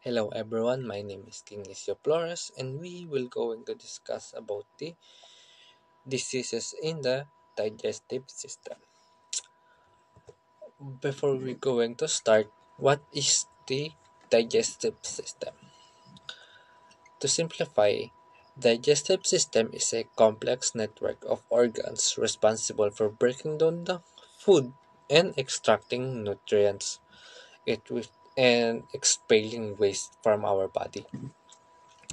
Hello everyone, my name is King Isio Flores and we will going to discuss about the diseases in the digestive system. Before we going to start, what is the digestive system? To simplify, digestive system is a complex network of organs responsible for breaking down the food and extracting nutrients and expelling waste from our body.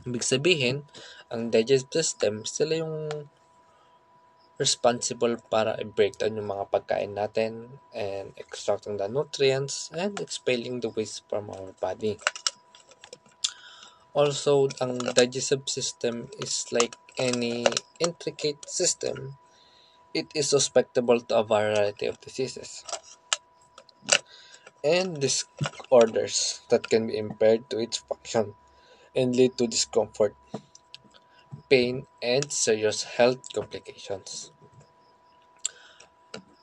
Ibig sabihin, ang digestive system, sila yung responsible para i-break down yung mga pagkain natin and extracting the nutrients and expelling the waste from our body. Also, ang digestive system is like any intricate system. It is susceptible to a variety of diseases and disorders that can be impaired to its function and lead to discomfort, pain, and serious health complications.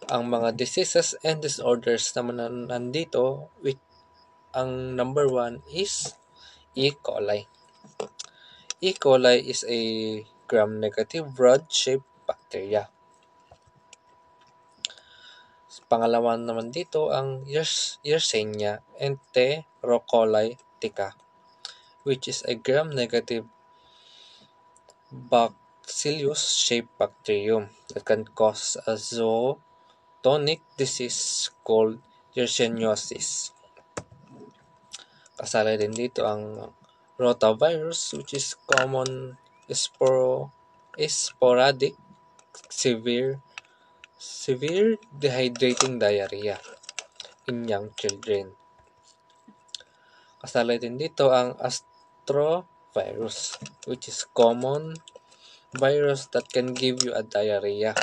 Ang mga diseases and disorders naman na nandito, ang number one is E. coli. E. coli is a gram-negative rod-shaped bacteria. Pangalawa naman dito ang Yersinia enterocolitica, which is a gram-negative bacillus-shaped bacterium that can cause a zootonic disease called Yersiniosis. Kasali din dito ang rotavirus, which is common sporadic severe dehydrating diarrhea in young children. Kasali din dito ang astrovirus, which is common virus that can give you a diarrhea.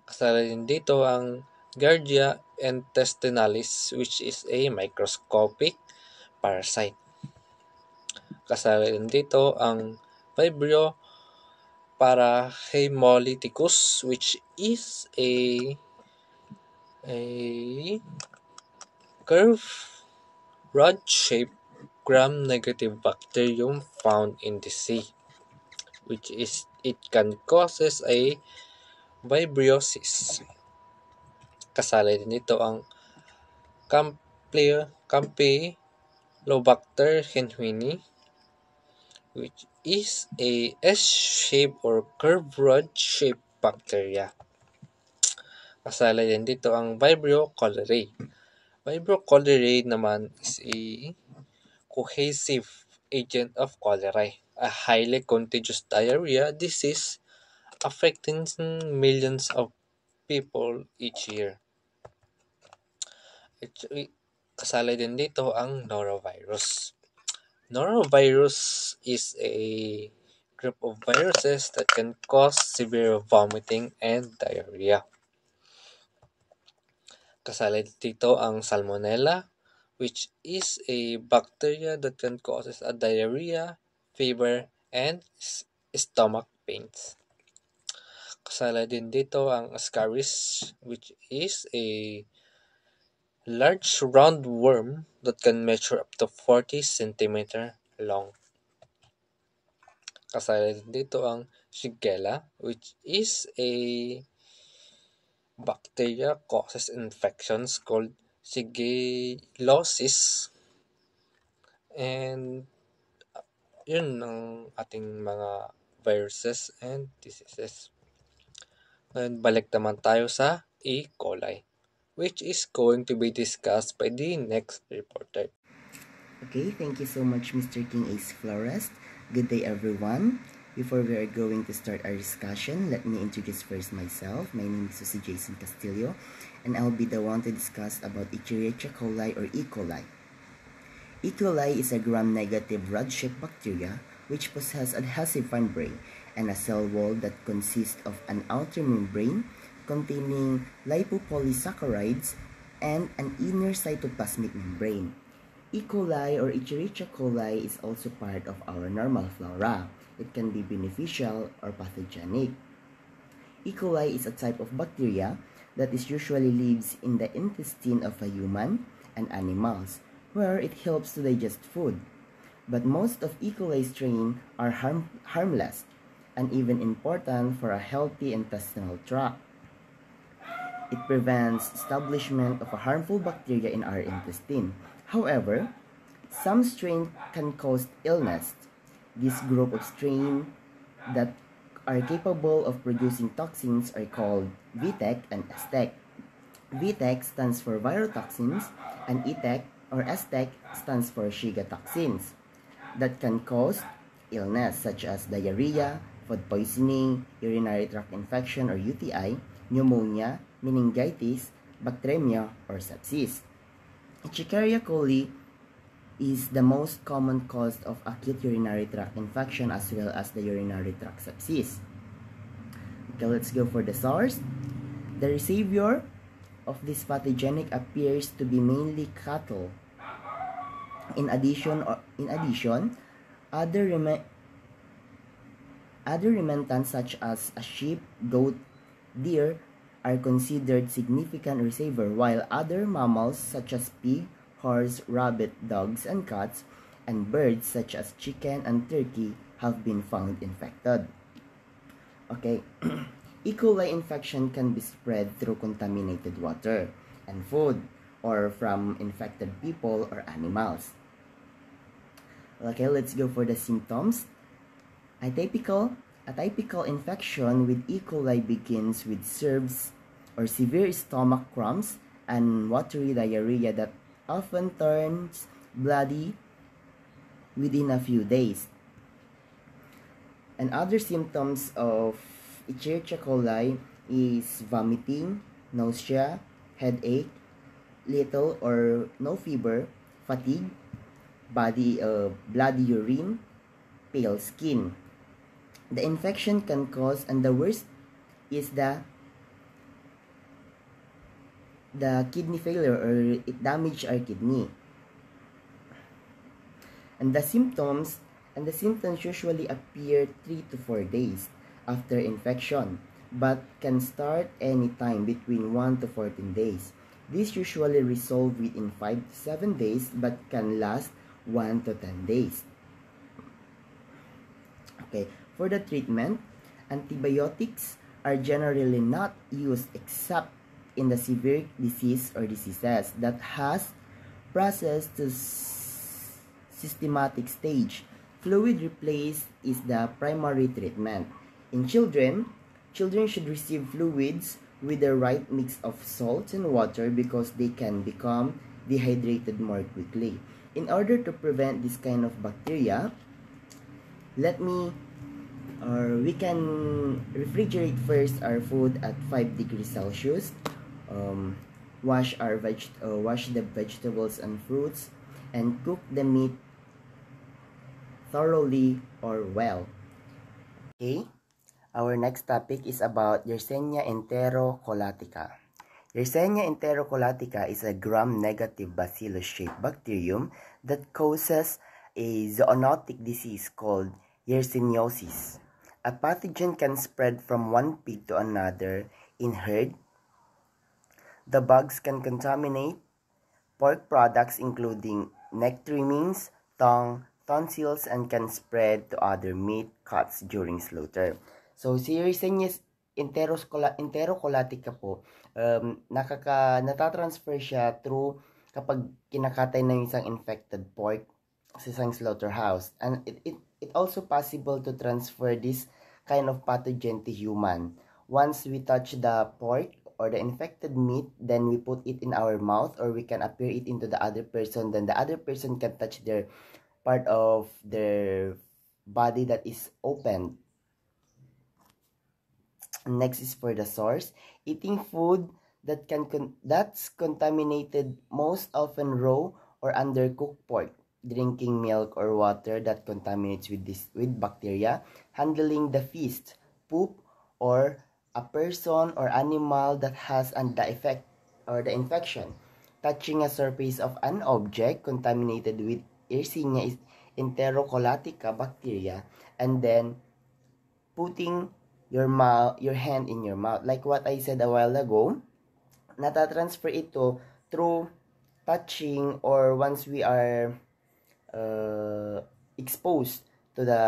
Kasali din dito ang Giardia intestinalis, which is a microscopic parasite. Kasali din dito ang Vibrio parahemolyticus, which is a curved rod-shaped gram-negative bacterium found in the sea, which is it can causes a vibriosis. Kasali din dito ang Campylobacter jejuni, which is a S-shaped or curved rod-shaped bacteria. Kasali din dito ang Vibrio cholerae. Vibrio cholerae naman is a cohesive agent of cholera, a highly contagious diarrhea disease affecting millions of people each year. Kasali din dito ang norovirus. Norovirus is a group of viruses that can cause severe vomiting and diarrhea. Kasali dito ang Salmonella, which is a bacteria that can cause a diarrhea, fever, and stomach pains. Kasali din dito ang Ascaris, which is a large round worm that can measure up to 40 cm long. Kasali din dito ang Shigella, which is a bacteria causes infections called shigellosis. And yun ang ating mga viruses and diseases. Ngayon, balik naman tayo sa E. coli, which is going to be discussed by the next reporter. Okay, thank you so much, Mr. King Ace Flores. Good day, everyone. Before we are going to start our discussion, let me introduce first myself. My name is Jose Jason Castillo, and I'll be the one to discuss about Escherichia coli or E. coli. E. coli is a gram-negative rod-shaped bacteria which possesses adhesive membrane and a cell wall that consists of an outer membrane containing lipopolysaccharides and an inner cytoplasmic membrane. E. coli or Escherichia coli is also part of our normal flora. It can be beneficial or pathogenic. E. coli is a type of bacteria that usually lives in the intestine of a human and animals. where it helps to digest food. But most of E. coli strains are harmless and even important for a healthy intestinal tract. It prevents establishment of a harmful bacteria in our intestine. However, some strains can cause illness. This group of strains that are capable of producing toxins are called VTEC and STEC. VTEC stands for virotoxins and ETEC or STEC stands for Shiga toxins that can cause illness such as diarrhea, food poisoning, urinary tract infection or UTI, pneumonia, meningitis, bacteremia, or sepsis. Escherichia coli is the most common cause of acute urinary tract infection as well as the urinary tract sepsis. Okay, let's go for the source. The receiver of this pathogenic appears to be mainly cattle. In addition, other ruminants such as a sheep, goat, deer are considered significant receiver, while other mammals such as pig, horse, rabbit, dogs, and cats, and birds such as chicken and turkey have been found infected. Okay, E. coli infection can be spread through contaminated water and food or from infected people or animals. Okay, let's go for the symptoms. A typical infection with E. coli begins with serves or severe stomach cramps and watery diarrhea that often turns bloody within a few days. And other symptoms of Escherichia coli is vomiting, nausea, headache, little or no fever, fatigue, bloody urine, pale skin. The infection can cause, and the worst is the kidney failure, or it damage our kidney. And the symptoms usually appear 3 to 4 days after infection, but can start anytime between 1 to 14 days. This usually resolve within 5 to 7 days, but can last 1 to 10 days. Okay, for the treatment, antibiotics are generally not used except in the severe disease or diseases that has processed to systematic stage. Fluid replace is the primary treatment. In children should receive fluids with the right mix of salt and water because they can become dehydrated more quickly. In order to prevent this kind of bacteria, we can refrigerate first our food at 5 degrees Celsius. Wash the vegetables and fruits, and cook the meat thoroughly or well. Okay, our next topic is about Yersinia enterocolitica. Yersinia enterocolitica is a gram-negative bacillus-shaped bacterium that causes a zoonotic disease called yersiniosis. A pathogen can spread from one pig to another in herd. The bugs can contaminate pork products including neck trimmings, tongue, tonsils, and can spread to other meat cuts during slaughter. So, si Yersinia enterocolitica po, natatransfer siya through kapag kinakatay ng isang infected pork sa isang slaughterhouse. And it also possible to transfer this kind of pathogen to human. Once we touch the pork or the infected meat, then we put it in our mouth, or we can appear it into the other person, then the other person can touch their part of their body that is open. Next is for the source. Eating food that's contaminated, most often raw or undercooked pork. Drinking milk or water that contaminates with bacteria. Handling the feast, poop, or a person or animal that has the effect or the infection. Touching a surface of an object contaminated with Yersinia enterocolitica bacteria, and then putting your hand in your mouth. Like what I said a while ago, natatransfer ito through touching or once we are exposed to the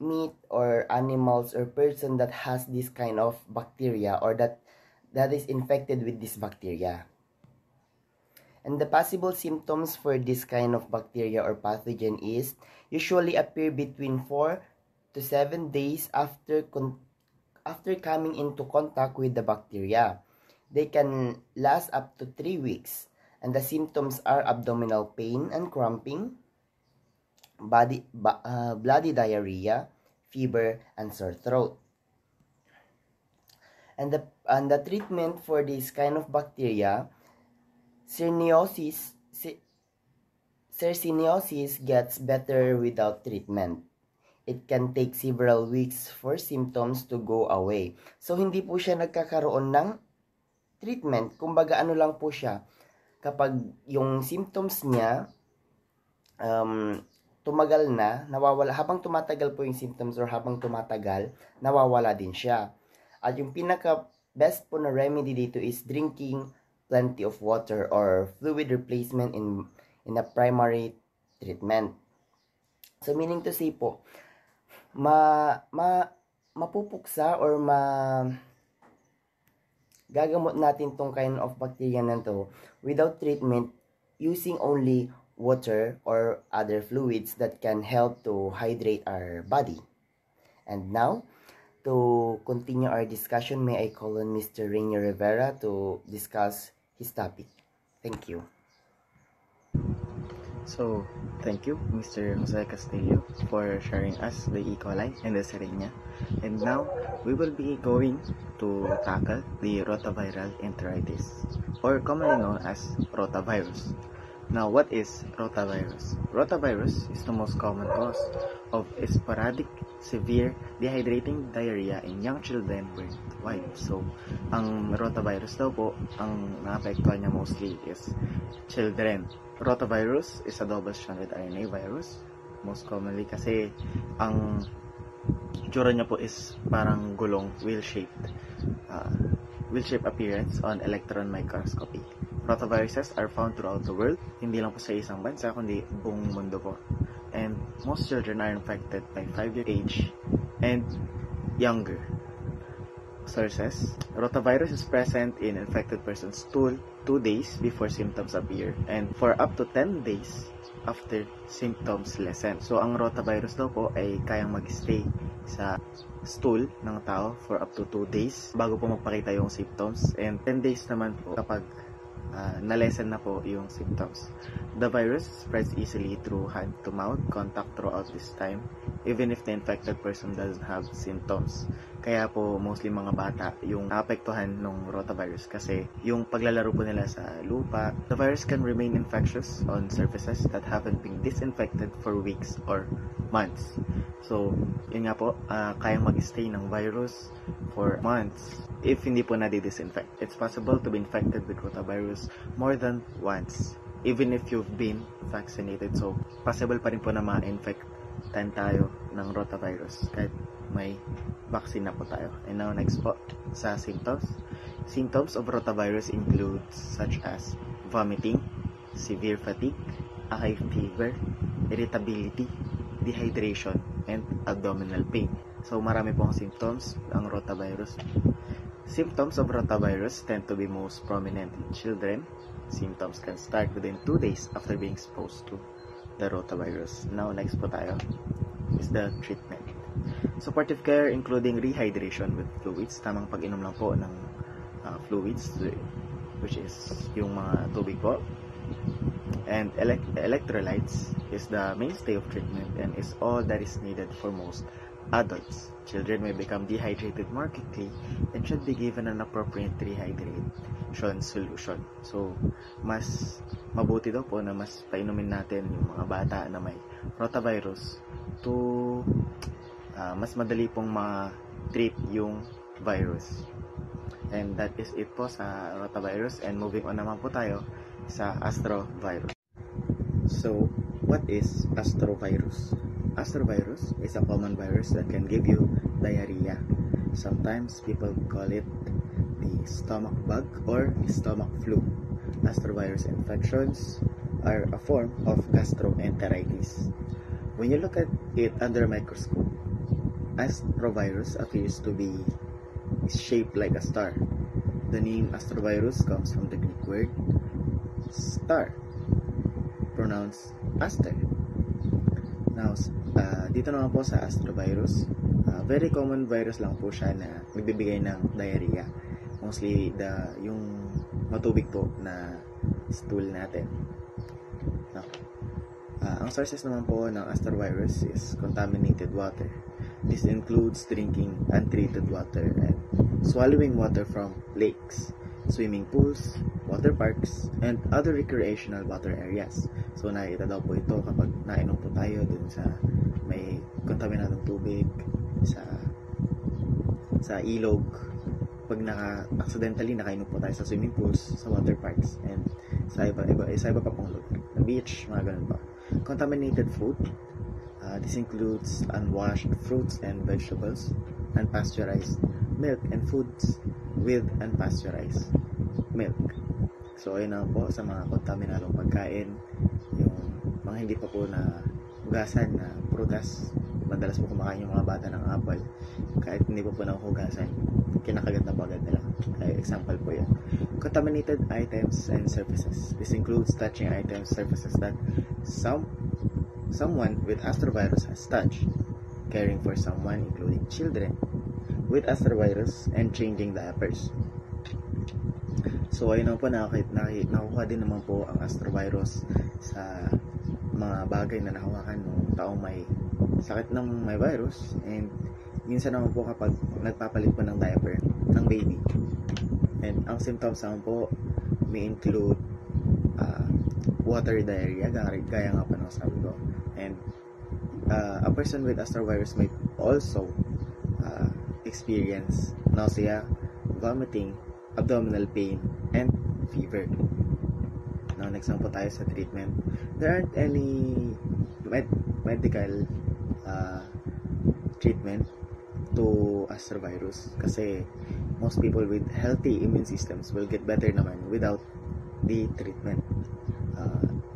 meat or animals or person that has this kind of bacteria or that is infected with this bacteria. And the possible symptoms for this kind of bacteria or pathogen is usually appear between 4 to 7 days after coming into contact with the bacteria. They can last up to 3 weeks, and the symptoms are abdominal pain and cramping, bloody diarrhea, fever, and sore throat. And the treatment for this kind of bacteria, Cerniosiesis gets better without treatment. It can take several weeks for symptoms to go away. So, hindi po siya nagkakaroon ng treatment. Kumbaga, ano lang po siya. Kapag yung symptoms niya, tumagal na, nawawala. Habang tumatagal po yung symptoms or habang tumatagal, nawawala din siya. At yung pinaka-best po na remedy dito is drinking plenty of water or fluid replacement in a primary treatment. So, meaning to say po, mapupuksa or gagamot natin tong kind of bacteria na to without treatment using only water or other fluids that can help to hydrate our body. And now, to continue our discussion, may I call on Mr. Rainier Rivera to discuss his topic. Thank you. So, thank you, Mr. Jose Castillo, for sharing us the E. coli and the Serenia. And now, we will be going to tackle the rotaviral enteritis, or commonly known as rotavirus. Now, what is rotavirus? Rotavirus is the most common cause of sporadic, severe, dehydrating diarrhea in young children worldwide. So, ang rotavirus daw po, ang naapektuhan niya mostly is children. Rotavirus is a double-stranded RNA virus. Most commonly kasi ang tsura niya po is parang gulong, wheel-shaped appearance on electron microscopy. Rotaviruses are found throughout the world, hindi lang po sa isang bansa, kundi buong mundo po. And most children are infected by 5-year age and younger. Sources: rotavirus is present in infected person's stool 2 days before symptoms appear and for up to 10 days after symptoms lessen. So, ang rotavirus daw po ay kayang mag-stay sa stool ng tao for up to 2 days bago po magpakita yung symptoms, and 10 days naman po kapag na-lessen na po yung symptoms. The virus spreads easily through hand-to-mouth contact throughout this time, even if the infected person doesn't have symptoms. Kaya po, mostly mga bata yung naapektuhan ng rotavirus kasi yung paglalaro po nila sa lupa, the virus can remain infectious on surfaces that haven't been disinfected for weeks or months. So, yun nga po, kayang mag-stay ng virus for months if hindi po nadi-disinfect. It's possible to be infected with rotavirus more than once, even if you've been vaccinated. So, possible pa rin po na ma-infectan tayo ng rotavirus kahit may vaccine na po tayo. And now, next po sa symptoms. Symptoms of rotavirus include such as vomiting, severe fatigue, a high fever, irritability, dehydration, and abdominal pain. So, marami pong symptoms ang rotavirus. Symptoms of rotavirus tend to be most prominent in children. Symptoms can start within 2 days after being exposed to the rotavirus. Now, next po tayo is the treatment. Supportive care including rehydration with fluids, tamang pag-inom lang po ng fluids, which is yung mga tubig po. And electrolytes is the mainstay of treatment and is all that is needed for most adults. Children may become dehydrated more quickly and should be given an appropriate rehydration solution. So, mas mabuti daw po na mas painumin natin yung mga bata na may rotavirus to mas madali pong ma-treat yung virus. And that is it po sa rotavirus. And moving on naman po tayo sa astrovirus. So, what is astrovirus? Astrovirus is a common virus that can give you diarrhea. Sometimes people call it the stomach bug or stomach flu. Astrovirus infections are a form of gastroenteritis. When you look at it under a microscope, astrovirus appears to be shaped like a star. The name astrovirus comes from the Greek word star, pronounced aster. Now, dito naman po sa astrovirus, very common virus lang po siya na nagbibigay ng diarrhea. Mostly yung matubig po na stool natin. Now, ang sources naman po ng astrovirus is contaminated water. This includes drinking untreated water and swallowing water from lakes, swimming pools, water parks, and other recreational water areas. So, nakikita daw po ito kapag nainom po tayo dun sa may kontaminadong tubig, sa ilog, pag accidentally nakainom po tayo sa swimming pools, sa water parks, and sa iba pa pong lugar, the beach, mga ganun pa. Contaminated food, this includes unwashed fruits and vegetables, unpasteurized milk, and foods with unpasteurized milk. So, ayun na po sa mga kontaminadong pagkain, yung mga hindi pa po na hugasan na prutas. Madalas po kumakain yung mga bata ng apple, kahit hindi po nahuhugasan, kinakagat na po agad nila. Example po yun. Contaminated items and surfaces. This includes touching items, surfaces that someone with astrovirus has touched, caring for someone, including children, with astrovirus, and changing diapers. So, ayun po, nakuha din naman po ang astrovirus sa mga bagay na nahawakan ng taong may sakit ng may virus, and minsan naman po kapag nagpapalit po ng diaper ng baby. And ang symptoms naman po may include watery diarrhea, gaya nga pa ng sabi ko. And a person with astrovirus might also experience nausea, vomiting, abdominal pain, and fever. Now, next naman po tayo sa treatment. There aren't any medical treatment to astrovirus kasi most people with healthy immune systems will get better naman without the treatment.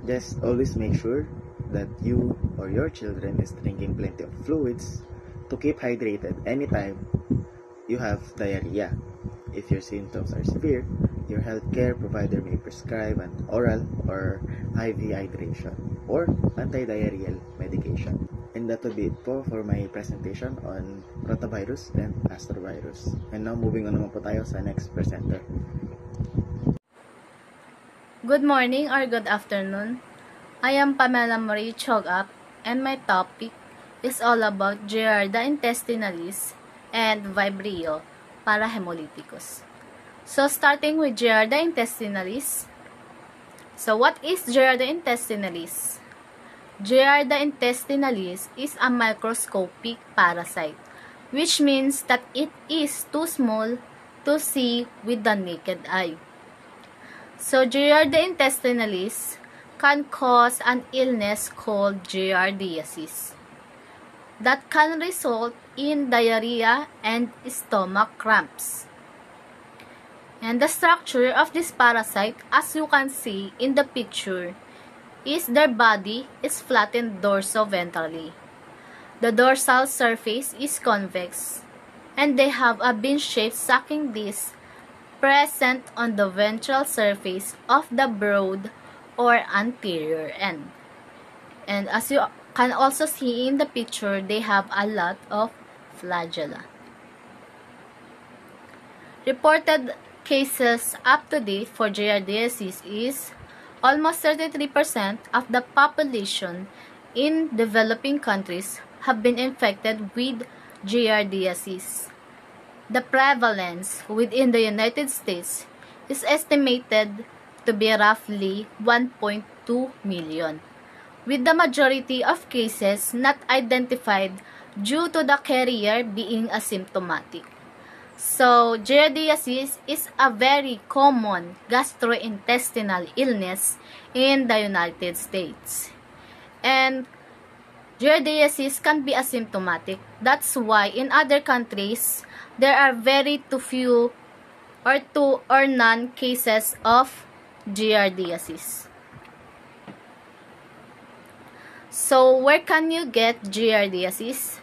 Just always make sure that you or your children is drinking plenty of fluids to keep hydrated anytime you have diarrhea. If your symptoms are severe, your healthcare provider may prescribe an oral or IV hydration or anti-diarrheal medication. And that would be it po for my presentation on rotavirus and astrovirus. And now, moving on naman po tayo sa next presenter. Good morning or good afternoon. I am Pamela Marie Chogap, and my topic is all about Giardia intestinalis and Vibrio parahemolyticus. So, starting with Giardia intestinalis. So, what is Giardia intestinalis? Giardia intestinalis is a microscopic parasite, which means that it is too small to see with the naked eye. So, Giardia intestinalis can cause an illness called giardiasis that can result in diarrhea and stomach cramps. And the structure of this parasite, as you can see in the picture, is their body is flattened dorso-ventrally. The dorsal surface is convex, and they have a bean-shaped sucking disc present on the ventral surface of the broad or anterior end. And as you can also see in the picture, they have a lot of flagella. Reported cases up to date for giardiasis is almost 33% of the population in developing countries have been infected with giardiasis. The prevalence within the United States is estimated to be roughly 1.2 million, with the majority of cases not identified due to the carrier being asymptomatic. So, giardiasis is a very common gastrointestinal illness in the United States. And giardiasis can be asymptomatic. That's why in other countries, there are very too few or none cases of giardiasis. So, where can you get giardiasis?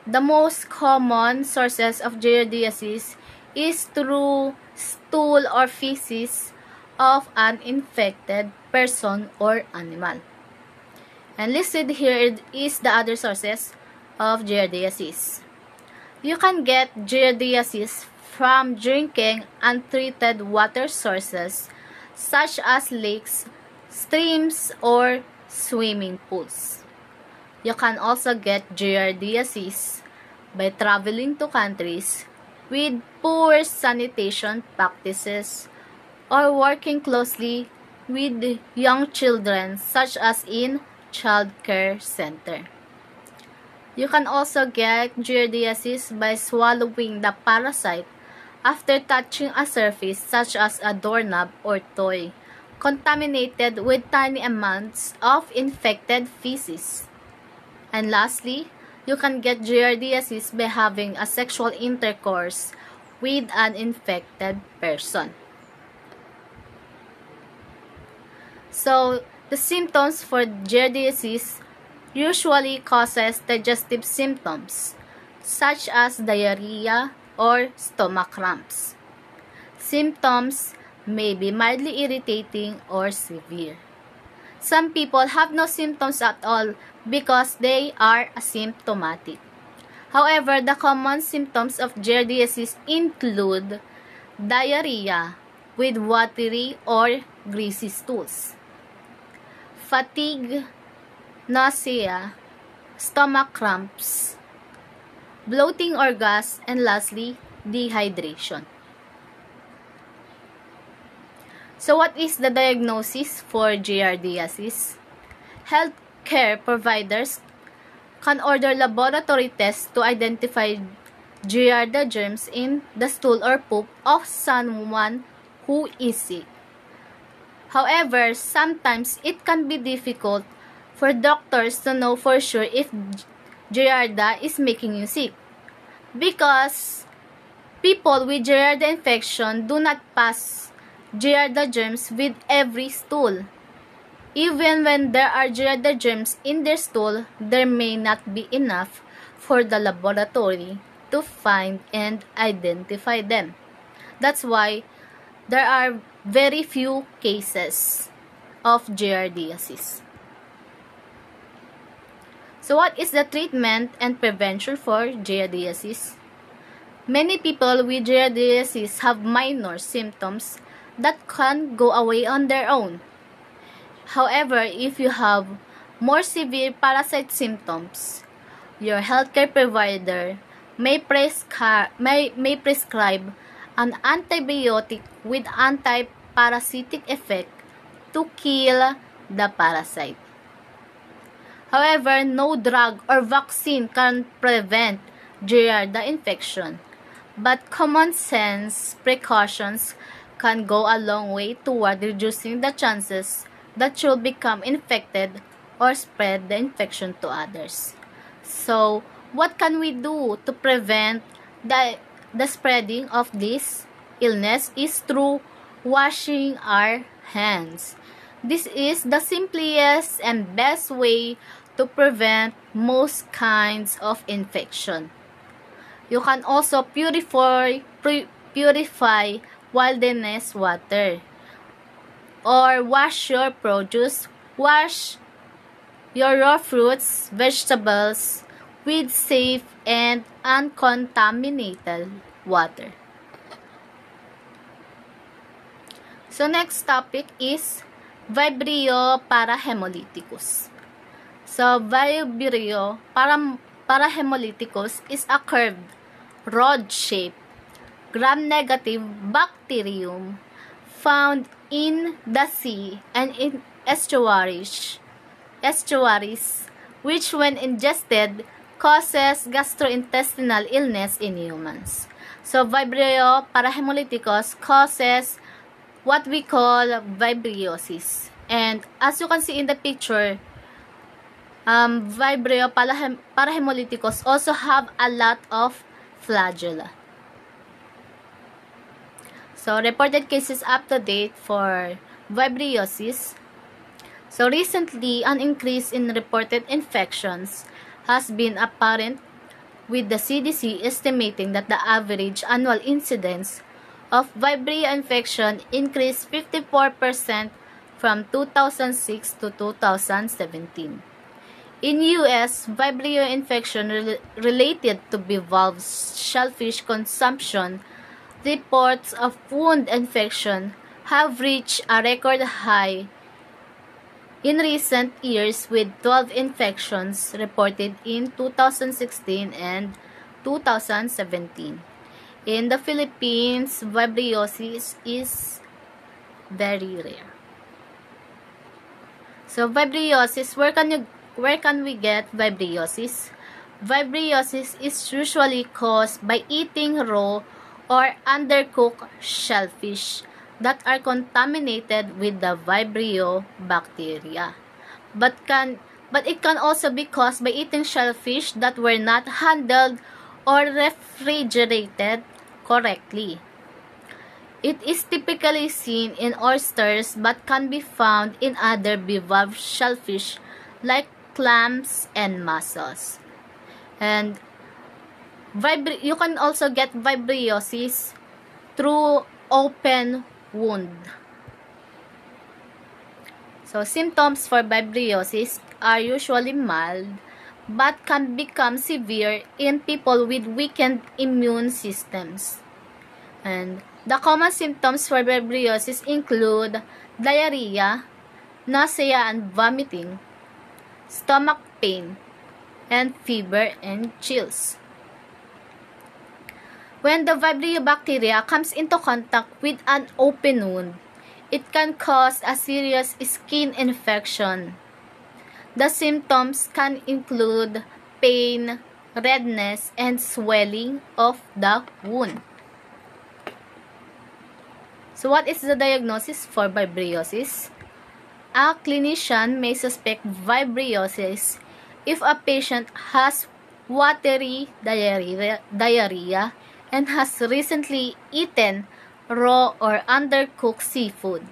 The most common sources of giardiasis is through stool or feces of an infected person or animal. And listed here is the other sources of giardiasis. You can get giardiasis from drinking untreated water sources such as lakes, streams, or swimming pools. You can also get giardiasis by traveling to countries with poor sanitation practices or working closely with young children such as in child care center. You can also get giardiasis by swallowing the parasite after touching a surface such as a doorknob or toy contaminated with tiny amounts of infected feces. And lastly, you can get giardiasis by having a sexual intercourse with an infected person. So, the symptoms for giardiasis usually causes digestive symptoms such as diarrhea or stomach cramps. Symptoms may be mildly irritating or severe. Some people have no symptoms at all because they are asymptomatic. However, the common symptoms of giardiasis include diarrhea with watery or greasy stools, fatigue, nausea, stomach cramps, bloating or gas, and lastly, dehydration. So what is the diagnosis for giardiasis? Healthcare providers can order laboratory tests to identify Giardia germs in the stool or poop of someone who is sick. However, sometimes it can be difficult for doctors to know for sure if Giardia is making you sick because people with Giardia infection do not pass Giardia germs with every stool. Even when there are Giardia germs in their stool, there may not be enough for the laboratory to find and identify them. That's why there are very few cases of giardiasis. So what is the treatment and prevention for giardiasis? Many people with giardiasis have minor symptoms that can go away on their own. However, if you have more severe parasite symptoms, your healthcare provider may prescribe an antibiotic with anti-parasitic effect to kill the parasite. However, no drug or vaccine can prevent Giardia infection, but common sense precautions can go a long way toward reducing the chances that you'll become infected or spread the infection to others. So, what can we do to prevent the spreading of this illness is through washing our hands. This is the simplest and best way to prevent most kinds of infection. You can also purify wilderness water or wash your produce. Wash your raw fruits, vegetables with safe and uncontaminated water. So next topic is Vibrio parahemolyticus. So Vibrio parahemolyticus is a curved, rod-shaped, gram-negative bacterium found in the sea and in estuaries, which when ingested causes gastrointestinal illness in humans. So Vibrio parahemolyticus causes what we call vibriosis. And as you can see in the picture, Vibrio parahemolyticus also have a lot of flagella. So reported cases up to date for vibriosis. So recently, an increase in reported infections has been apparent, with the CDC estimating that the average annual incidence of Vibrio infection increased 54% from 2006 to 2017. In US, Vibrio infection related to bivalve shellfish consumption, reports of wound infection have reached a record high in recent years, with 12 infections reported in 2016 and 2017. In the Philippines, vibriosis is very rare. So vibriosis, where can we get vibriosis? Vibriosis is usually caused by eating raw or undercooked shellfish that are contaminated with the Vibrio bacteria. But it can also be caused by eating shellfish that were not handled or refrigerated correctly. It is typically seen in oysters but can be found in other bivalve shellfish like clams and mussels. And you can also get vibriosis through open wound. So symptoms for vibriosis are usually mild but can become severe in people with weakened immune systems. And the common symptoms for vibriosis include diarrhea, nausea and vomiting, stomach pain, and fever and chills. When the Vibrio bacteria comes into contact with an open wound, it can cause a serious skin infection. The symptoms can include pain, redness, and swelling of the wound. So what is the diagnosis for vibriosis? A clinician may suspect vibriosis if a patient has watery diarrhea and has recently eaten raw or undercooked seafood,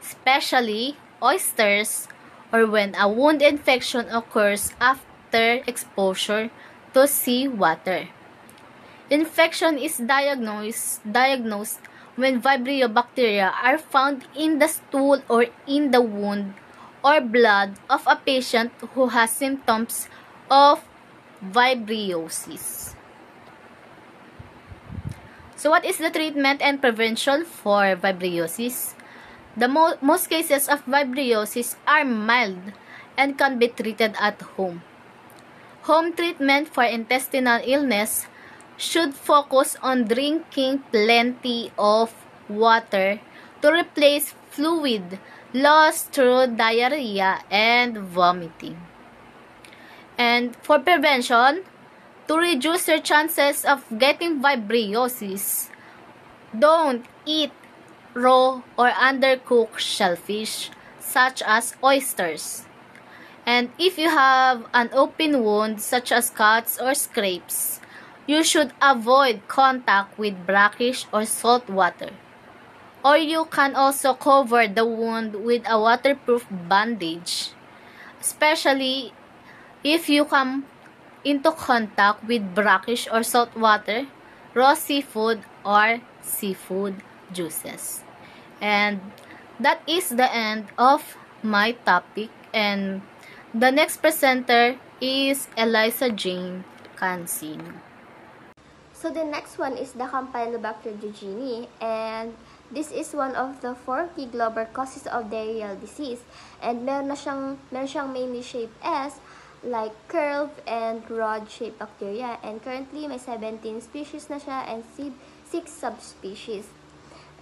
especially oysters, or when a wound infection occurs after exposure to seawater. Infection is diagnosed when Vibrio bacteria are found in the stool or in the wound or blood of a patient who has symptoms of vibriosis. So what is the treatment and prevention for vibriosis? The most cases of vibriosis are mild and can be treated at home. Home treatment for intestinal illness should focus on drinking plenty of water to replace fluid lost through diarrhea and vomiting. And for prevention, to reduce your chances of getting vibriosis, don't eat raw or undercooked shellfish, such as oysters. And if you have an open wound, such as cuts or scrapes, you should avoid contact with brackish or salt water. Or you can also cover the wound with a waterproof bandage, especially if you come into contact with brackish or salt water, raw seafood, or seafood juices. And that is the end of my topic, and the next presenter is Eliza Jane Cancino. So the next one is the Campylobacter jejuni, and this is one of the 4 key global causes of diarrheal disease, and meron siyang mainly shape S, like curve and rod-shaped bacteria, and currently may 17 species na siya and 6 subspecies.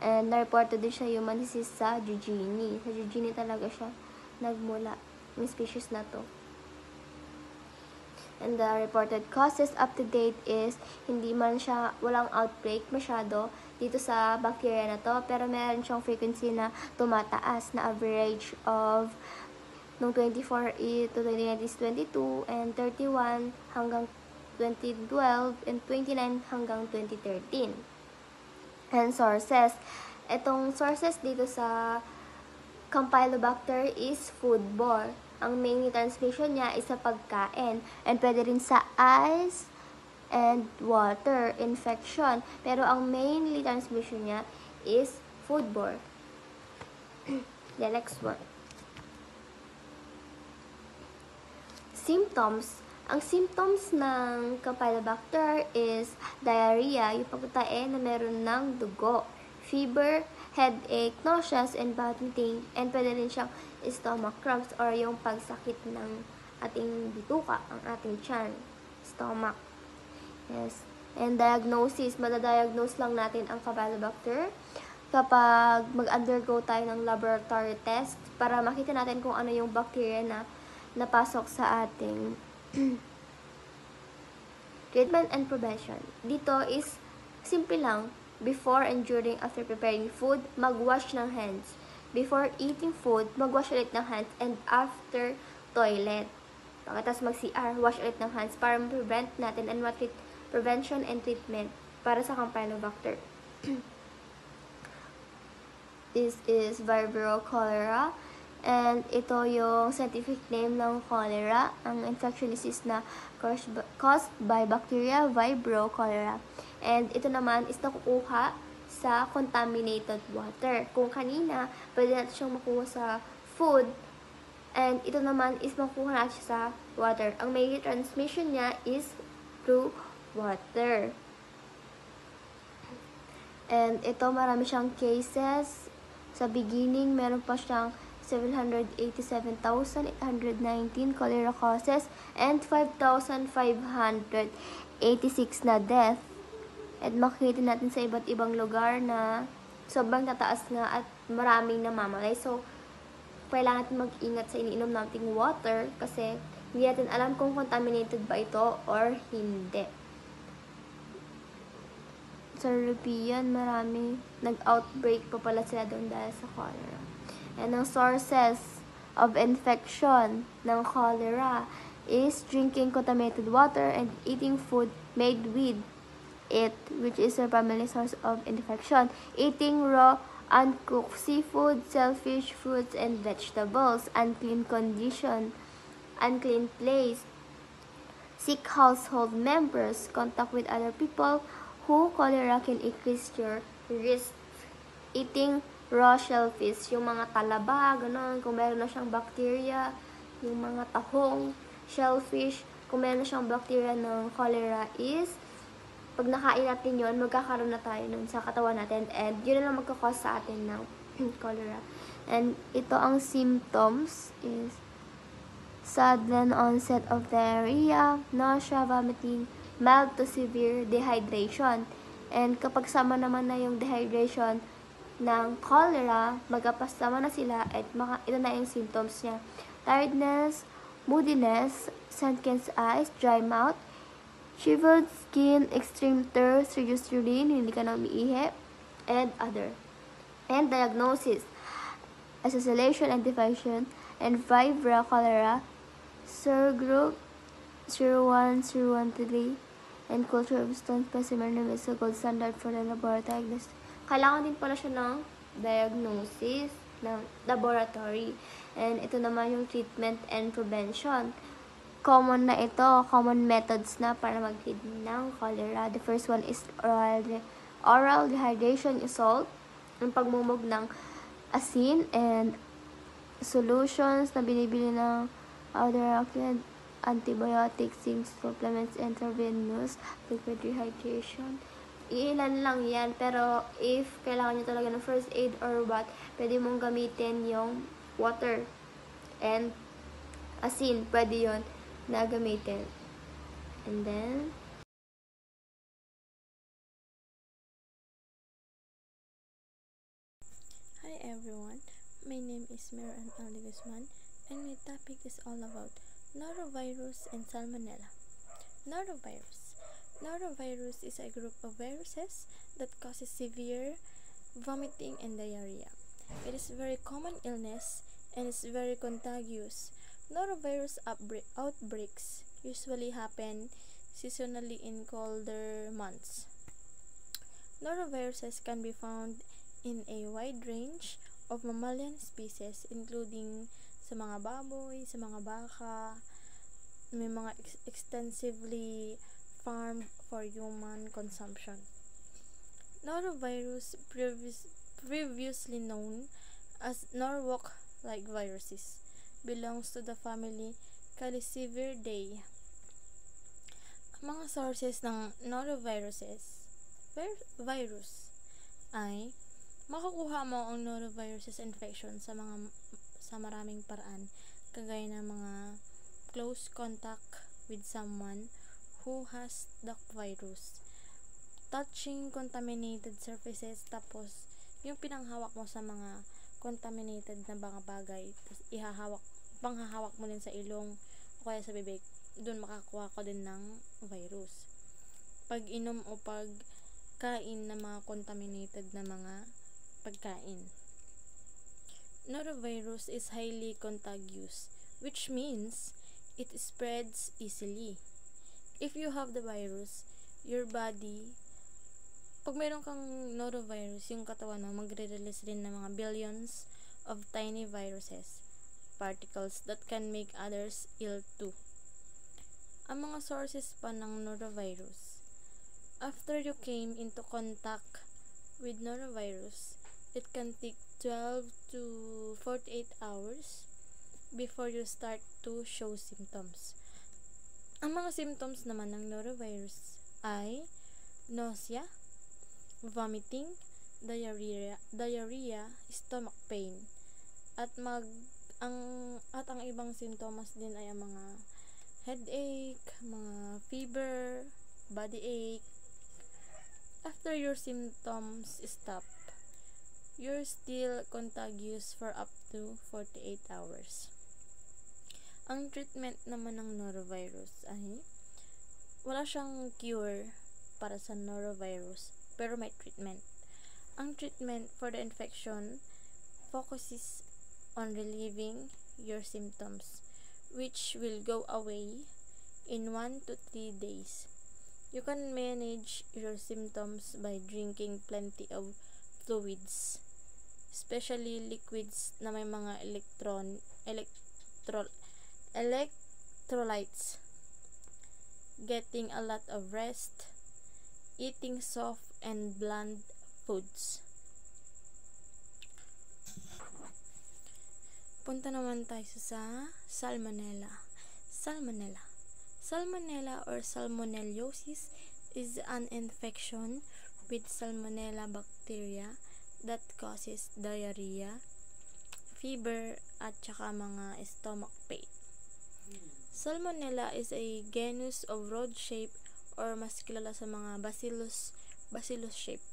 And na-reported din siya human disease sa jejuni. Sa jejuni talaga siya nagmula, yung species na to. And the reported causes up to date is walang outbreak masyado dito sa bacteria na to, pero meron siyang frequency na tumataas na average of noong 24 to 2019 is 22, and 31 hanggang 2012, and 29 hanggang 2013. And sources. Itong sources dito sa Campylobacter is foodborne. Ang main transmission niya is sa pagkain and pwede rin sa ice and water infection. Pero ang mainly transmission niya is foodborne. The next one. Symptoms. Ang symptoms ng Campylobacter is diarrhea, yung pagtae na meron ng dugo, fever, headache, nausea, and vomiting, and pwede rin siyang stomach cramps or yung pagsakit ng ating bituka, ang ating tiyan, stomach. Yes. And diagnosis, madadiagnose lang natin ang Campylobacter kapag mag-undergo tayo ng laboratory test para makita natin kung ano yung bacteria na napasok sa ating treatment and prevention. Dito is simple lang, before and during after preparing food, mag-wash ng hands. Before eating food, mag-wash ulit ng hands, and after toilet. Pagkatapos mag-CR, wash ulit ng hands para ma-prevent natin and prevention and treatment para sa Campylobacter. This is Vibrio cholera. And ito yung scientific name ng cholera. Ang infection disease na caused by bacteria Vibrio cholera. And ito naman is nakukuha sa contaminated water. Kung kanina, pwede natin siyang makuha sa food. And ito naman is makukuha natin sa water. Ang main transmission niya is through water. And ito, marami siyang cases. Sa beginning, meron pa siyang 787,819 cholera causes and 5,586 na death. At makikita natin sa iba't ibang lugar na sobrang tataas nga at maraming namamatay. So, kailangan natin mag-ingat sa iniinom nating water kasi hindi natin alam kung contaminated ba ito or hindi. Sa European, marami nag-outbreak pa pala sila doon dahil sa cholera. And ang sources of infection ng cholera is drinking contaminated water and eating food made with it, which is a primary source of infection. Eating raw, uncooked seafood, shellfish, fruits, and vegetables. Unclean condition, unclean place. Sick household members. Contact with other people who cholera can increase your risk. Eating raw shellfish, yung mga talaba, gano'n, kung meron na siyang bacteria, yung mga tahong, shellfish, kung meron na siyang bacteria ng cholera is, pag nakain natin yun, magkakaroon na tayo nun sa katawan natin, and yun na lang magkakause sa atin ng cholera. And ito ang symptoms is sudden onset of diarrhea, nausea, vomiting, mild to severe dehydration. And kapag sama naman na yung dehydration ng cholera, magkapasama na sila at ito na yung symptoms niya. Tiredness, moodiness, sunken eyes, dry mouth, shriveled skin, extreme thirst, reduced urine, hindi ka na umiihi, and other. And diagnosis, isolation and diffusion, and Vibrio cholera, subgroup 01013, and culture of stone specimen is a gold standard for the laboratory diagnosis. Kailangan din pala siya ng diagnosis ng laboratory. And ito naman yung treatment and prevention. Common na ito, common methods na para mag-treat ng cholera. The first one is oral dehydration is salt, ang pagmumog ng asin and solutions na binibili ng other antibiotics, zinc supplements, intravenous liquid dehydration. Ilan lang yan, pero if kailangan nyo talaga ng first aid or what, pwede mong gamitin yung water and asin, pwede yon na gamitin. And then, hi everyone, my name is Meron Aldi Guzman, and my topic is all about norovirus and salmonella. Norovirus is a group of viruses that causes severe vomiting and diarrhea. It is a very common illness and is very contagious. Norovirus outbreaks usually happen seasonally in colder months. Noroviruses can be found in a wide range of mammalian species including sa mga baboy, sa mga baka, may mga extensively farmed for human consumption. Norovirus, previously known as Norwalk-like viruses, belongs to the family Calicividae. Ang mga sources ng noroviruses virus ay makukuha mo ang noroviruses infection sa maraming paraan, kagaya ng mga close contact with someone who has the virus, touching contaminated surfaces, tapos yung pinanghawak mo sa mga contaminated na mga bagay, tapos panghahawak mo din sa ilong o kaya sa bibig, doon makakuha ko din ng virus. Pag inom o pag kain ng mga contaminated na mga pagkain. Norovirus is highly contagious, which means it spreads easily. If you have the virus, your body, pag mayroon kang norovirus, yung katawan mo magre-release din ng mga billions of tiny viruses, particles that can make others ill too. Ang mga sources pa ng norovirus. After you came into contact with norovirus, it can take 12 to 48 hours before you start to show symptoms. Ang mga symptoms naman ng norovirus ay nausea, vomiting, diarrhea, stomach pain, at ang ibang symptoms din ay ang mga headache, mga fever, body ache. After your symptoms stop, you're still contagious for up to 48 hours. Ang treatment naman ng norovirus ay wala siyang cure para sa norovirus, pero may treatment. Ang treatment for the infection focuses on relieving your symptoms, which will go away in 1 to 3 days. You can manage your symptoms by drinking plenty of fluids, especially liquids na may mga electrolytes, getting a lot of rest, eating soft and bland foods. Punta naman tayo sa Salmonella. Salmonella or salmonellosis is an infection with Salmonella bacteria that causes diarrhea, fever, at saka mga stomach pain. Salmonella is a genus of rod-shaped or mas kilala sa mga bacillus shape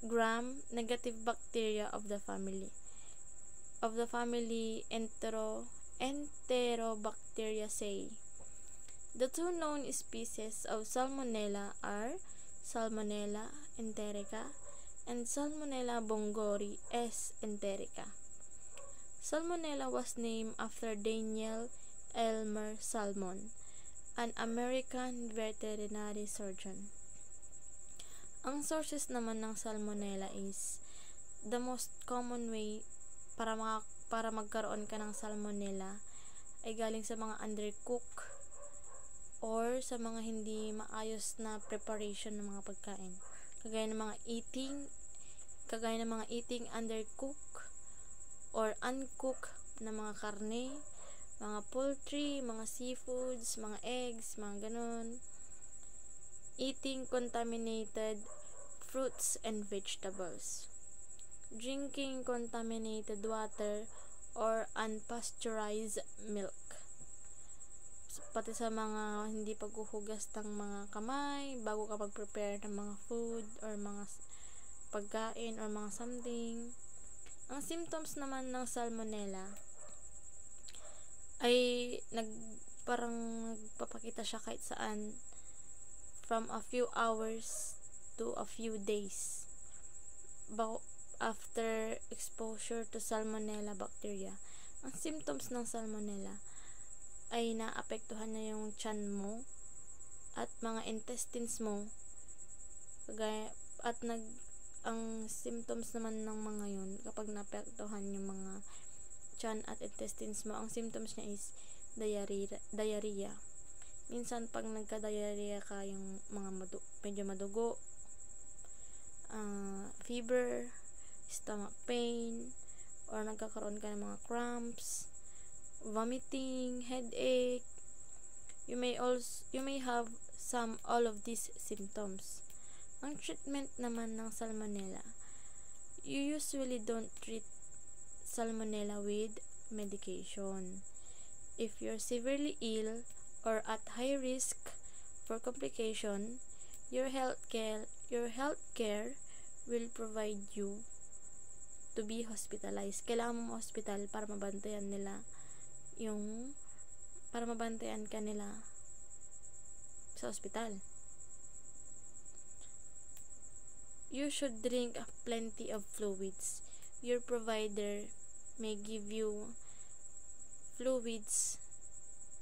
gram-negative bacteria of the family Enterobacteriaceae. The two known species of Salmonella are Salmonella enterica and Salmonella bongori S. enterica. Salmonella was named after Daniel Elmer Salmon, an American veterinary surgeon. Ang sources naman ng Salmonella is the most common way para magkaroon ka ng Salmonella ay galing sa mga undercook or sa mga hindi maayos na preparation ng mga pagkain. Kagaya ng mga eating undercook or uncooked na mga karne, mga poultry, mga seafoods, mga eggs, mga ganon. Eating contaminated fruits and vegetables. Drinking contaminated water or unpasteurized milk. Pati sa mga hindi paghuhugas ng mga kamay bago ka mag-prepare ng mga food or mga pagkain or mga something. Ang symptoms naman ng Salmonella ay parang nagpapakita siya kahit saan, from a few hours to a few days after exposure to Salmonella bacteria. Ang symptoms ng Salmonella ay naapektuhan na yung tiyan mo at mga intestines mo, at ang symptoms naman ng mga yun, kapag naapektuhan yung mga tiyan at intestines mo, ang symptoms niya is diarrhea. Minsan, pag nagka-diarrhea ka, yung mga medyo madugo, fever, stomach pain, or nagkakaroon ka ng mga cramps, vomiting, headache, you may have all of these symptoms. Ang treatment naman ng salmonella, you usually don't treat salmonella with medication. If you're severely ill or at high risk for complication, your healthcare will provide you to be hospitalized. Kailangan mo hospital para mabantayan ka nila sa hospital. You should drink plenty of fluids. Your provider may give you fluids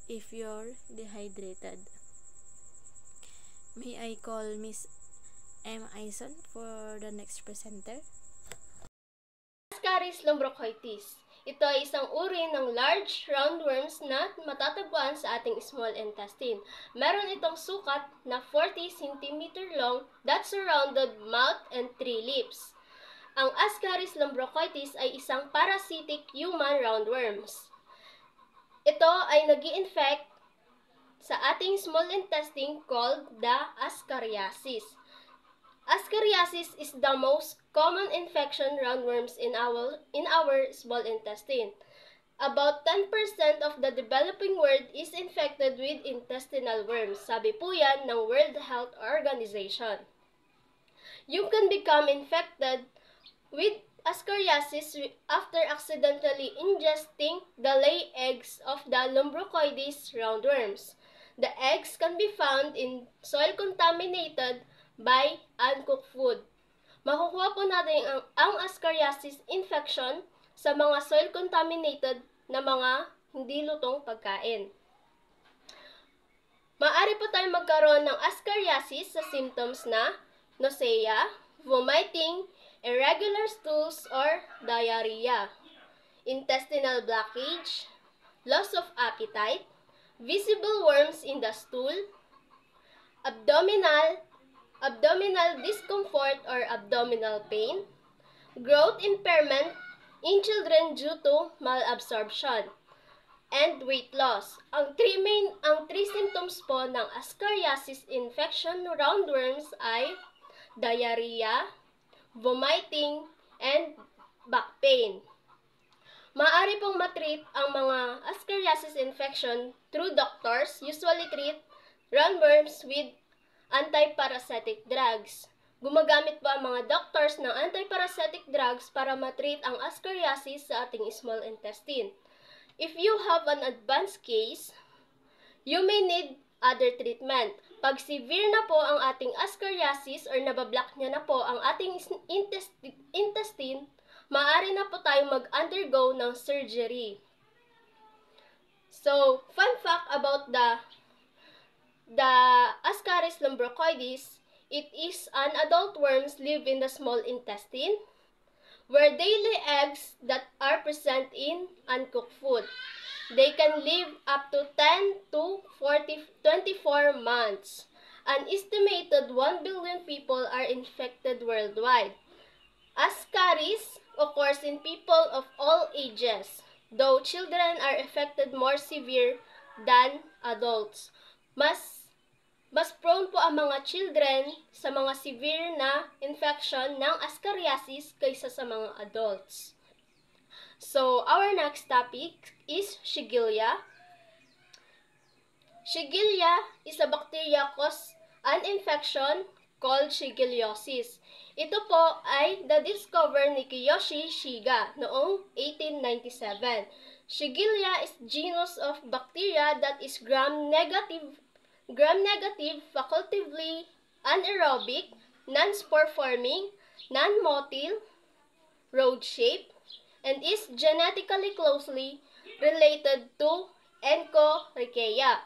if you're dehydrated. May I call Miss M. Ison for the next presenter? Ascaris lumbrocoides. Ito ay isang uri ng large roundworms na matatagpuan sa ating small intestine. Meron itong sukat na 40 cm long that surrounded mouth and 3 lips. Ang Ascaris lumbrocoides ay isang parasitic human roundworms. Ito ay nag-i-infect sa ating small intestine called the Ascariasis. Ascariasis is the most common infection roundworms in our small intestine. About 10% of the developing world is infected with intestinal worms. Sabi po yan ng World Health Organization. You can become infected with Ascariasis after accidentally ingesting the lay eggs of the Lumbrocoides roundworms. The eggs can be found in soil contaminated by uncooked food. Makukuha po natin ang Ascariasis infection sa mga soil contaminated na mga hindi lutong pagkain. Maaari po tayong magkaroon ng Ascariasis sa symptoms na nausea, vomiting, irregular stools or diarrhea, intestinal blockage, loss of appetite, visible worms in the stool, abdominal discomfort or abdominal pain, growth impairment in children due to malabsorption, and weight loss. Ang three symptoms po ng Ascariasis infection roundworms ay diarrhea, vomiting, and back pain. Maaari pong matreat ang mga Ascariasis infection through doctors usually treat roundworms with antiparasitic drugs. Gumagamit po ang mga doctors ng antiparasitic drugs para matreat ang Ascariasis sa ating small intestine. If you have an advanced case, you may need other treatment. Pag severe na po ang ating Ascariasis or nabablock niya na po ang ating intestine, maaari na po tayong mag-undergo ng surgery. So, fun fact about the Ascaris lumbrocoides, it is an adult worms live in the small intestine, where they lay eggs that are present in uncooked food. They can live up to 10 to 24 months. An estimated 1 billion people are infected worldwide. Ascaris occurs in people of all ages, though children are affected more severe than adults. Mas prone po ang mga children sa mga severe na infection ng Ascariasis kaysa sa mga adults. So, our next topic is Shigella. Shigella is a bacteria cause an infection called Shigelliosis. Ito po ay na-discover ni Kiyoshi Shiga noong 1897. Shigella is genus of bacteria that is gram-negative, facultatively anaerobic, non-spore-forming, non-motile, rod-shaped, and is genetically closely related to Enchirichia.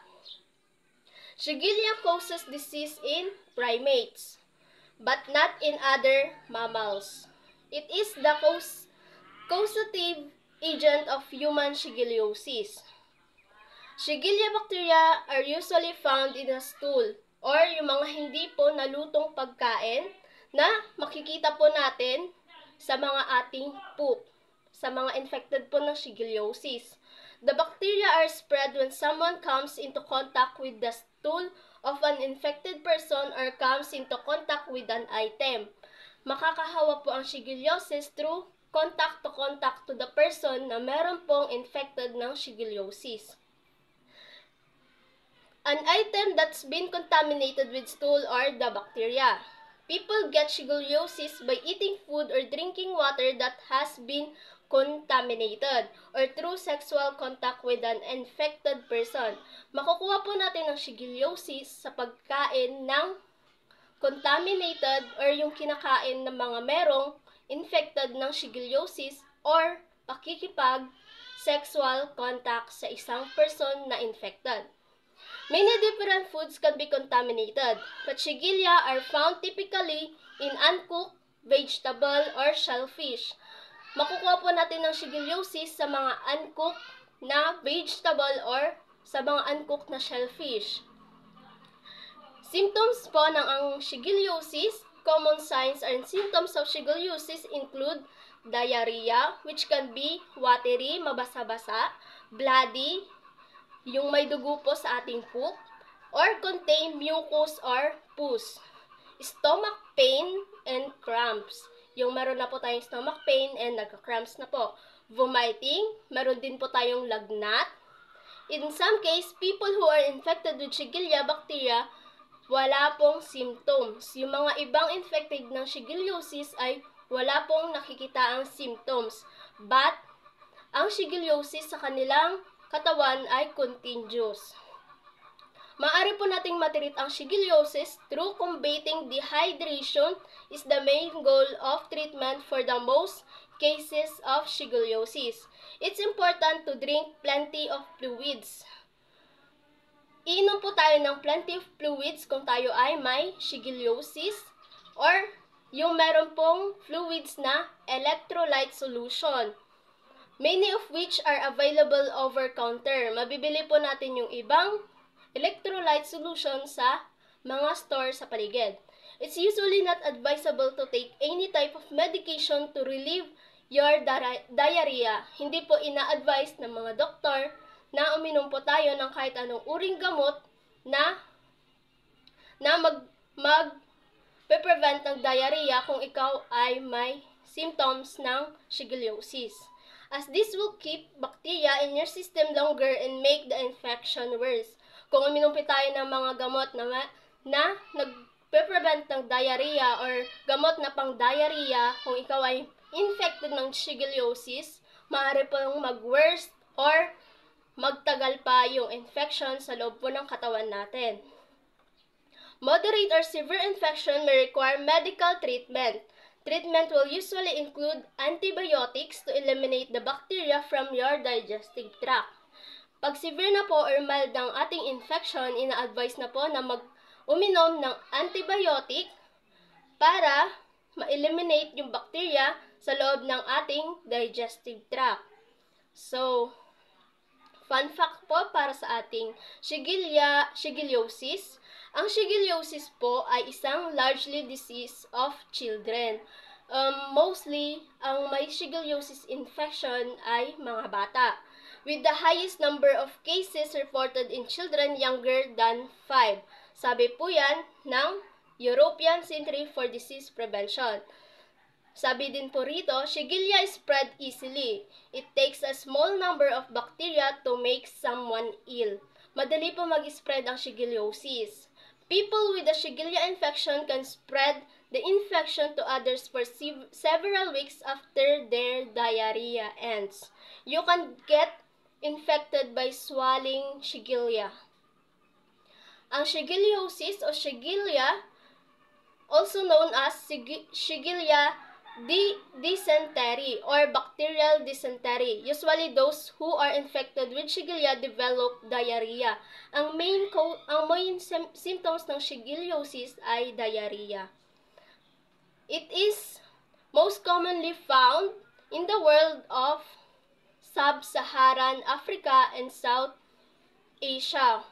Shigella causes disease in primates. but not in other mammals. It is the causative agent of human shigellosis. Shigella bacteria are usually found in a stool or yung mga hindi po nalutong pagkain na makikita po natin sa mga ating poop, sa mga infected po ng shigellosis. The bacteria are spread when someone comes into contact with the stool of an infected person or comes into contact with an item. Makakahawa po ang shigellosis through contact to the person na meron pong infected ng shigellosis. An item that's been contaminated with stool or the bacteria. People get shigellosis by eating food or drinking water that has been contaminated or through sexual contact with an infected person. Makukuha po natin ang shigellosis sa pagkain ng contaminated or yung kinakain ng mga merong infected ng shigellosis or pakikipag-sexual contact sa isang person na infected. Many different foods can be contaminated, but Shigella are found typically in uncooked vegetable or shellfish. Makukuha po natin ng shigellosis sa mga uncooked na vegetable or sa mga uncooked na shellfish. Symptoms po ng ang shigellosis, common signs and symptoms of shigellosis include diarrhea, which can be watery, mabasa-basa, bloody, yung may dugo po sa ating poop, or contain mucus or pus. Stomach pain and cramps. Yung meron na po tayong stomach pain and nagka-cramps na po. Vomiting, meron din po tayong lagnat. In some case, people who are infected with Shigella bacteria, wala pong symptoms. Yung mga ibang infected ng shigellosis ay wala pong nakikita ang symptoms. But, ang shigellosis sa kanilang katawan ay contagious. Maaari po nating matreat ang shigellosis through combating dehydration is the main goal of treatment for the most cases of shigellosis. It's important to drink plenty of fluids. Iinom po tayo ng plenty of fluids kung tayo ay may shigellosis or yung meron pong fluids na electrolyte solution, many of which are available over-counter. Mabibili po natin yung ibang electrolyte solution sa mga store sa paligid. It's usually not advisable to take any type of medication to relieve your diarrhea. Hindi po ina-advise ng mga doktor na uminom po tayo ng kahit anong uring gamot na mag-prevent ng diarrhea kung ikaw ay may symptoms ng shigellosis, as this will keep bacteria in your system longer and make the infection worse. Kung uminom po tayo ng mga gamot na nag-prevent ng diarrhea or gamot na pang-diarrhea, kung ikaw ay infected ng shigellosis, maaari pong mag-worse or magtagal pa yung infection sa loob po ng katawan natin. Moderate or severe infection may require medical treatment. Treatment will usually include antibiotics to eliminate the bacteria from your digestive tract. Pag severe na po or mild ang ating infection, ina-advise na po na uminom ng antibiotic para ma-eliminate yung bacteria sa loob ng ating digestive tract. So, fun fact po para sa ating shigellosis. Ang shigellosis po ay isang largely disease of children. Mostly, ang may shigellosis infection ay mga bata, with the highest number of cases reported in children younger than 5. Sabi po yan ng European Centre for Disease Prevention. Sabi din po rito, Shigella is spread easily. It takes a small number of bacteria to make someone ill. Madali po mag-spread ang shigellosis. People with a Shigella infection can spread the infection to others for several weeks after their diarrhea ends. You can get infected by swallowing Shigella. Ang shigellosis o Shigella, also known as Shigella dysentery or bacterial dysentery. Usually those who are infected with Shigella develop diarrhea. Ang main symptoms ng shigellosis ay diarrhea. It is most commonly found in the world of Sub-Saharan Africa and South Asia.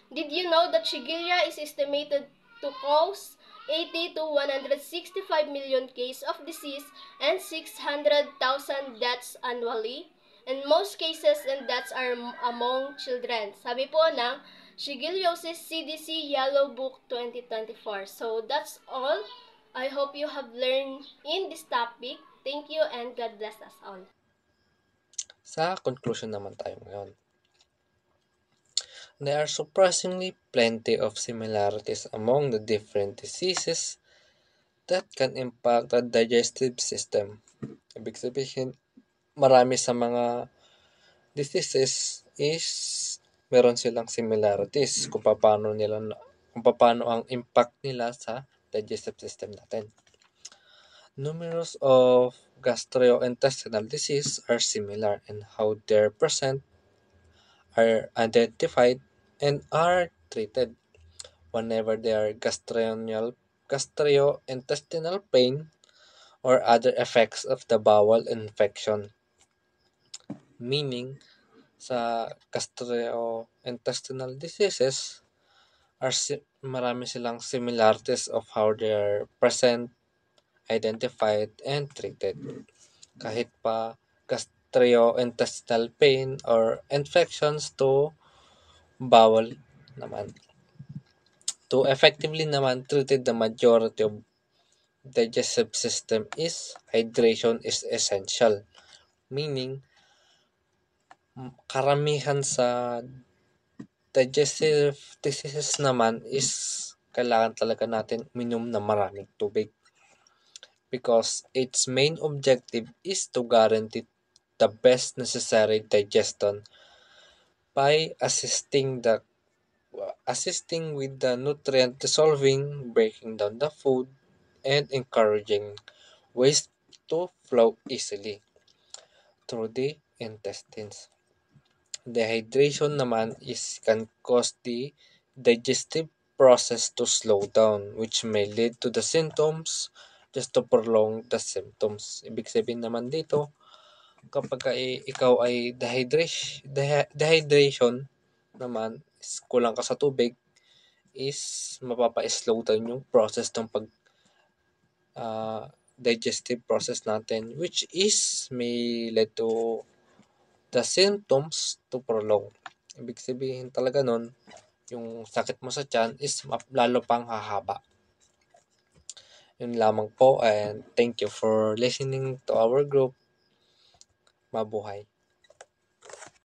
Did you know that Shigella is estimated to cause 80 to 165 million cases of disease and 600,000 deaths annually? And most cases and deaths are among children. Sabi po ng Shigellosis CDC Yellow Book 2024. So that's all. I hope you have learned in this topic. Thank you and God bless us all. Sa conclusion naman tayo ngayon. There are surprisingly plenty of similarities among the different diseases that can impact the digestive system. Ibig sabihin, marami sa mga diseases is meron silang similarities kung paano ang impact nila sa digestive system natin. Numerous of gastrointestinal disease are similar in how they're present, are identified, and are treated. Whenever there are gastrointestinal pain or other effects of the bowel infection. Meaning, sa gastrointestinal diseases, marami silang similarities of how they are present, identified, and treated. Kahit pa gastrointestinal pain or infections to bowel naman. To effectively naman treated the majority of digestive system is hydration is essential. Meaning, karamihan sa digestive diseases naman is kailangan talaga natin minom na maraming tubig. Because its main objective is to guarantee the best necessary digestion by assisting with the nutrient dissolving, breaking down the food, and encouraging waste to flow easily through the intestines. Dehydration naman can cause the digestive process to slow down, which may lead to the symptoms just to prolong the symptoms. Ibig sabihin naman dito, kapag ikaw ay dehydration naman, kulang ka sa tubig, is mapapa-slow down yung process ng digestive process natin, which is may lead to the symptoms to prolong. Ibig sabihin talaga nun, yung sakit mo sa tiyan is lalo pang hahaba. Yun lamang po, and thank you for listening to our group. Mabuhay.